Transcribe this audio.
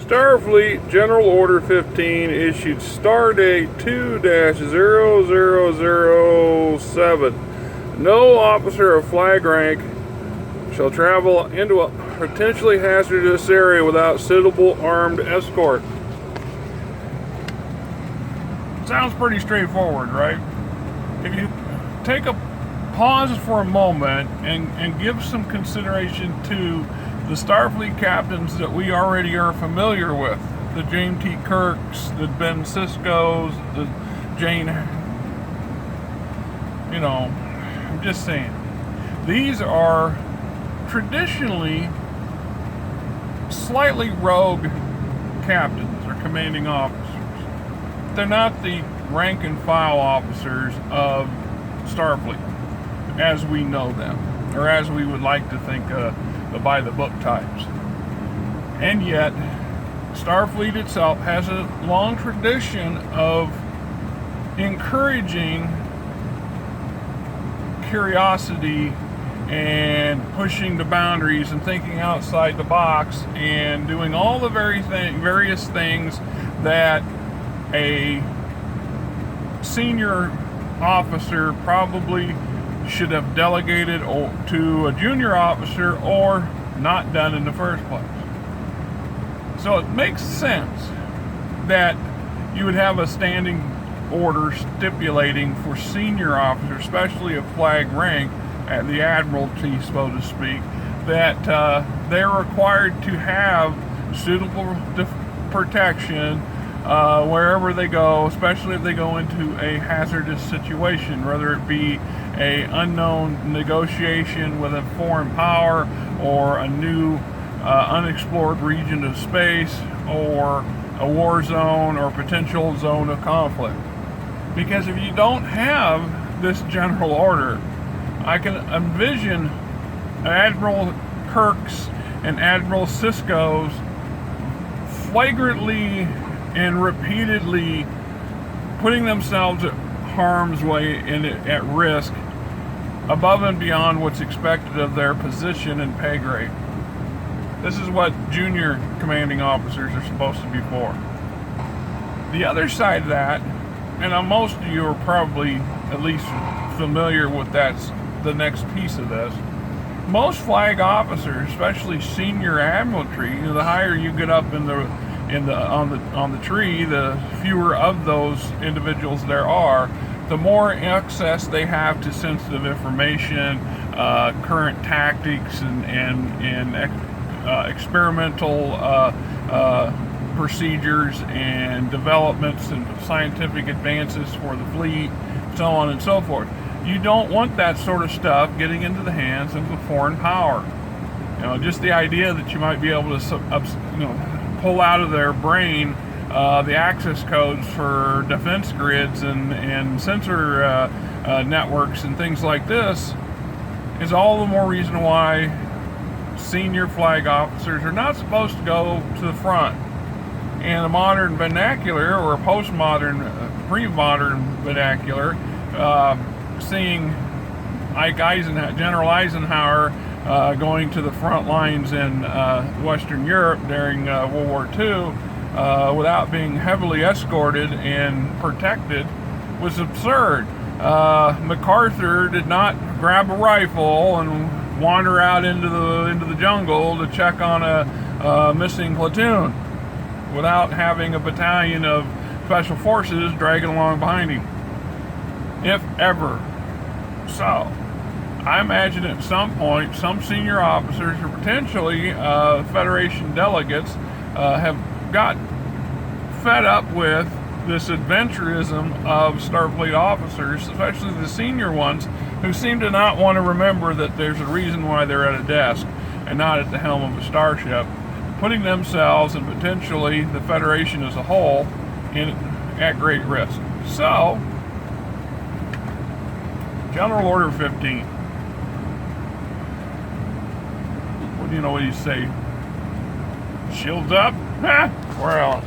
Starfleet General Order 15 issued Stardate 2-0007. No officer of flag rank shall travel into a potentially hazardous area without suitable armed escort. Sounds pretty straightforward, right? If you take a pause for a moment and give some consideration to the Starfleet captains that we already are familiar with, the James T. Kirks, the Ben Siskos, the Jane, I'm just saying, these are traditionally slightly rogue captains or commanding officers. They're not the rank and file officers of Starfleet as we know them, or as we would like to think the by the book types. And yet Starfleet itself has a long tradition of encouraging curiosity and pushing the boundaries and thinking outside the box and doing all the various things that a senior officer probably should have delegated to a junior officer or not done in the first place. So it makes sense that you would have a standing order stipulating for senior officers, especially of flag rank at the admiralty, so to speak, that they're required to have suitable protection wherever they go, especially if they go into a hazardous situation, whether it be a unknown negotiation with a foreign power or a new unexplored region of space or a war zone or potential zone of conflict. Because if you don't have this general order, I can envision Admiral Kirk's and Admiral Sisko's flagrantly and repeatedly putting themselves at harm's way and at risk above and beyond what's expected of their position and pay grade. This is what junior commanding officers are supposed to be for. The other side of that, and most of you are probably at least familiar with the next piece of this. Most flag officers, especially senior admiralty, the higher you get up on the tree, the fewer of those individuals there are, the more access they have to sensitive information, current tactics, and experimental procedures and developments and scientific advances for the fleet, so on and so forth. You don't want that sort of stuff getting into the hands of a foreign power. Just the idea that you might be able to, pull out of their brain the access codes for defense grids and sensor networks and things like this is all the more reason why senior flag officers are not supposed to go to the front. And a modern vernacular, or a postmodern, pre-modern vernacular, seeing General Eisenhower going to the front lines in Western Europe during World War II without being heavily escorted and protected was absurd. MacArthur did not grab a rifle and wander out into the jungle to check on a missing platoon without having a battalion of special forces dragging along behind him, if ever. So I imagine at some point some senior officers or potentially Federation delegates have got fed up with this adventurism of Starfleet officers, especially the senior ones, who seem to not want to remember that there's a reason why they're at a desk and not at the helm of a starship, putting themselves and potentially the Federation as a whole at great risk. So, General Order 15. What do you say? Shields up? We're out.